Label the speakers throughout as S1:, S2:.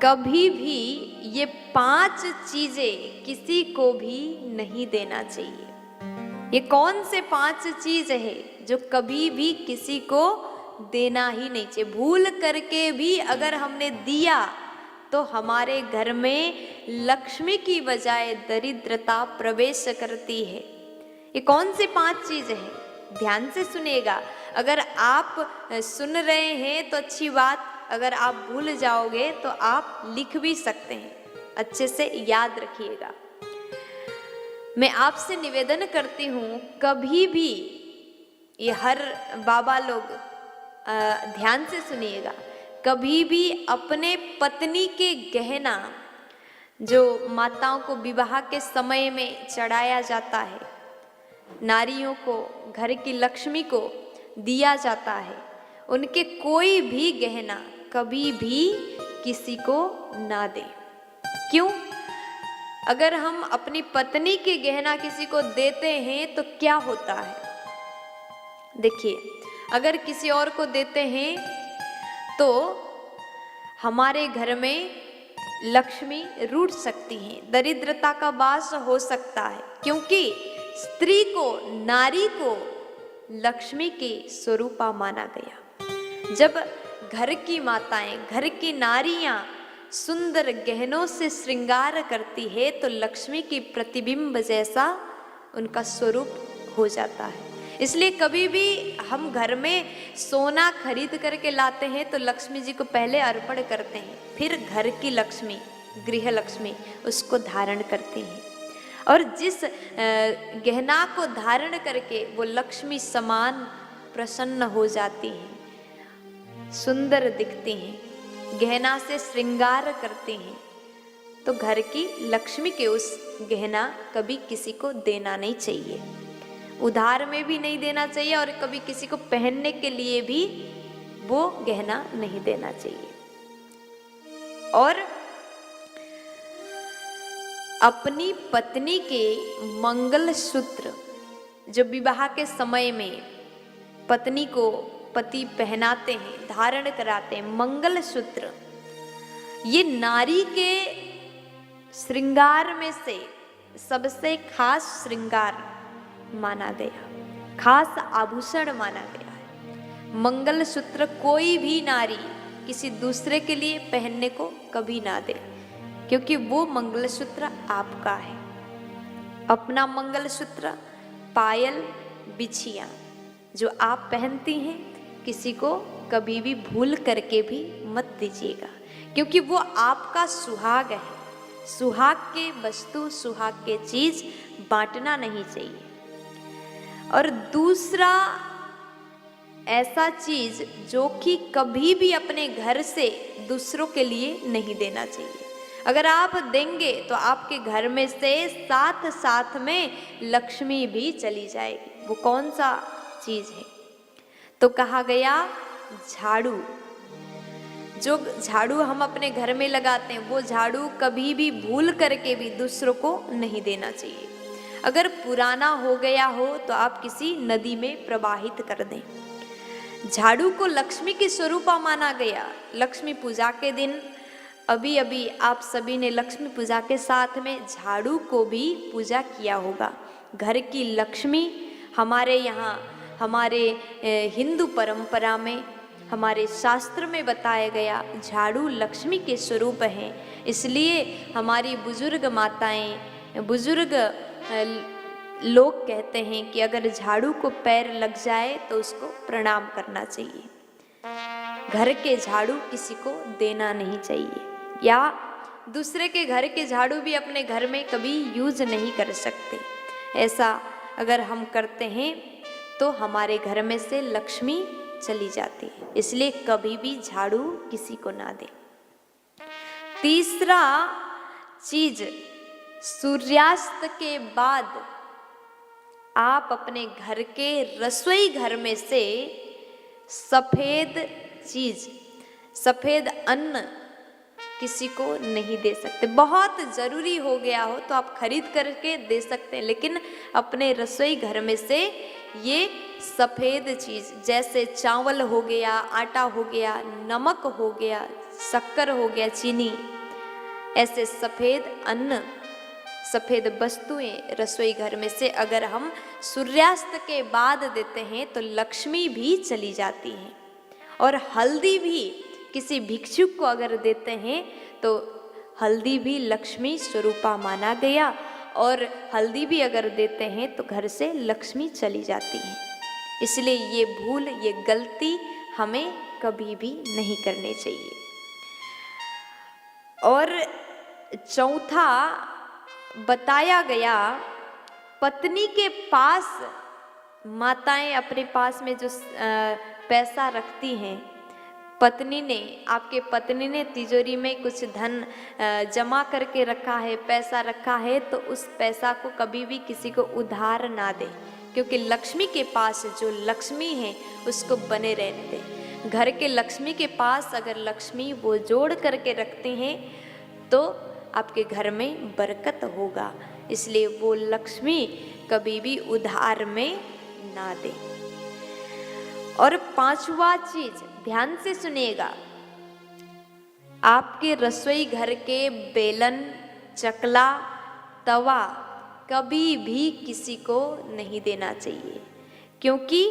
S1: कभी भी ये 5 चीजें किसी को भी नहीं देना चाहिए। ये कौन से 5 चीज है जो कभी भी किसी को देना ही नहीं चाहिए। भूल करके भी अगर हमने दिया तो हमारे घर में लक्ष्मी की बजाय दरिद्रता प्रवेश करती है। ये कौन सी 5 चीज है, ध्यान से सुनिएगा। अगर आप सुन रहे हैं तो अच्छी बात, अगर आप भूल जाओगे तो आप लिख भी सकते हैं, अच्छे से याद रखिएगा। मैं आपसे निवेदन करती हूँ, कभी भी ये हर बाबा लोग ध्यान से सुनिएगा, कभी भी अपने पत्नी के गहना जो माताओं को विवाह के समय में चढ़ाया जाता है, नारियों को, घर की लक्ष्मी को दिया जाता है, उनके कोई भी गहना कभी भी किसी को ना दे। क्यों? अगर हम अपनी पत्नी के गहना किसी को देते हैं तो क्या होता है? देखिए, अगर किसी और को देते हैं तो हमारे घर में लक्ष्मी रूठ सकती है, दरिद्रता का वास हो सकता है, क्योंकि स्त्री को, नारी को लक्ष्मी के स्वरूपा माना गया। जब घर की माताएं, घर की नारियां सुंदर गहनों से श्रृंगार करती है तो लक्ष्मी की प्रतिबिंब जैसा उनका स्वरूप हो जाता है। इसलिए कभी भी हम घर में सोना खरीद करके लाते हैं तो लक्ष्मी जी को पहले अर्पण करते हैं, फिर घर की लक्ष्मी, गृह लक्ष्मी उसको धारण करती हैं। और जिस गहना को धारण करके वो लक्ष्मी समान प्रसन्न हो जाती हैं, सुंदर दिखती हैं, गहना से श्रृंगार करती हैं, तो घर की लक्ष्मी के उस गहना कभी किसी को देना नहीं चाहिए, उधार में भी नहीं देना चाहिए, और कभी किसी को पहनने के लिए भी वो गहना नहीं देना चाहिए। और अपनी पत्नी के मंगल सूत्र जो विवाह के समय में पत्नी को पति पहनाते हैं, धारण कराते हैं, मंगल सूत्र, ये नारी के श्रृंगार में से सबसे खास श्रृंगार माना गया, खास आभूषण माना गया है। मंगल सूत्र कोई भी नारी किसी दूसरे के लिए पहनने को कभी ना दे, क्योंकि वो मंगलसूत्र आपका है। अपना मंगलसूत्र, पायल, बिछिया जो आप पहनती हैं, किसी को कभी भी भूल करके भी मत दीजिएगा, क्योंकि वो आपका सुहाग है। सुहाग के वस्तु, सुहाग के चीज बांटना नहीं चाहिए। और दूसरा ऐसा चीज जो कि कभी भी अपने घर से दूसरों के लिए नहीं देना चाहिए। अगर आप देंगे तो आपके घर में से साथ साथ में लक्ष्मी भी चली जाएगी। वो कौन सा चीज है? तो कहा गया झाड़ू। जो झाड़ू हम अपने घर में लगाते हैं, वो झाड़ू कभी भी भूल करके भी दूसरों को नहीं देना चाहिए। अगर पुराना हो गया हो तो आप किसी नदी में प्रवाहित कर दें। झाड़ू को लक्ष्मी के स्वरूपा माना गया। लक्ष्मी पूजा के दिन अभी अभी आप सभी ने लक्ष्मी पूजा के साथ में झाड़ू को भी पूजा किया होगा। घर की लक्ष्मी हमारे यहाँ, हमारे हिंदू परंपरा में, हमारे शास्त्र में बताया गया, झाड़ू लक्ष्मी के स्वरूप हैं। इसलिए हमारी बुजुर्ग माताएं, बुजुर्ग लोग कहते हैं कि अगर झाड़ू को पैर लग जाए तो उसको प्रणाम करना चाहिए। घर के झाड़ू किसी को देना नहीं चाहिए, या दूसरे के घर के झाड़ू भी अपने घर में कभी यूज नहीं कर सकते। ऐसा अगर हम करते हैं तो हमारे घर में से लक्ष्मी चली जाती है। इसलिए कभी भी झाड़ू किसी को ना दें। तीसरा चीज, सूर्यास्त के बाद आप अपने घर के रसोई घर में से सफेद चीज, सफेद अन्न किसी को नहीं दे सकते। बहुत जरूरी हो गया हो तो आप खरीद करके दे सकते हैं, लेकिन अपने रसोई घर में से ये सफेद चीज जैसे चावल हो गया, आटा हो गया, नमक हो गया, शक्कर हो गया, चीनी, ऐसे सफेद अन्न, सफेद वस्तुएं रसोई घर में से अगर हम सूर्यास्त के बाद देते हैं तो लक्ष्मी भी चली जाती है। और हल्दी भी किसी भिक्षुक को अगर देते हैं तो हल्दी भी लक्ष्मी स्वरूपा माना गया, और हल्दी भी अगर देते हैं तो घर से लक्ष्मी चली जाती है। इसलिए ये भूल, ये गलती हमें कभी भी नहीं करनी चाहिए। और चौथा बताया गया, पत्नी के पास, माताएं अपने पास में जो पैसा रखती हैं, पत्नी ने, आपके पत्नी ने तिजोरी में कुछ धन जमा करके रखा है, पैसा रखा है, तो उस पैसा को कभी भी किसी को उधार ना दे, क्योंकि लक्ष्मी के पास जो लक्ष्मी है उसको बने रहने दे। घर के लक्ष्मी के पास अगर लक्ष्मी वो जोड़ करके रखते हैं तो आपके घर में बरकत होगा। इसलिए वो लक्ष्मी कभी भी उधार में ना दे। और पांचवा चीज ध्यान से सुनिएगा, आपके रसोई घर के बेलन, चकला, तवा कभी भी किसी को नहीं देना चाहिए, क्योंकि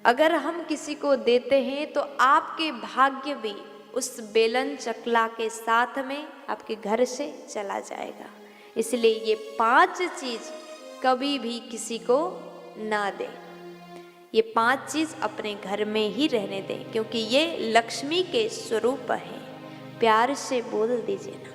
S1: अगर हम किसी को देते हैं तो आपके भाग्य भी उस बेलन चकला के साथ में आपके घर से चला जाएगा। इसलिए ये 5 चीज कभी भी किसी को ना दें। ये 5 चीज अपने घर में ही रहने दें, क्योंकि ये लक्ष्मी के स्वरूप हैं। प्यार से बोल दीजिए ना।